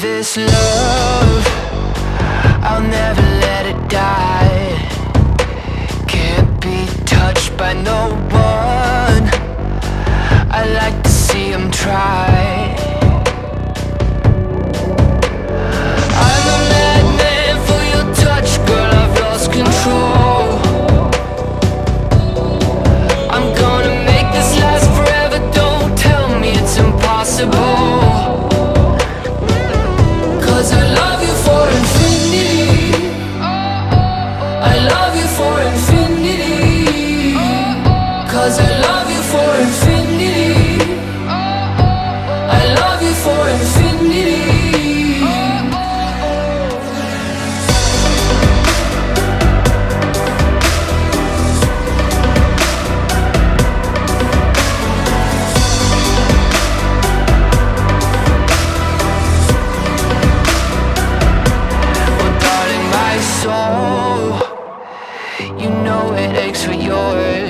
this love, I'll never let it die. Can't be touched by no one. I like to see him try. I'm a madman for your touch, girl, I've lost control. I'm gonna make this last forever, don't tell me it's impossible. Cause I love you for infinity. I love you for infinity. Cause I love you for infinity. I love you for infinity. You know it aches for yours.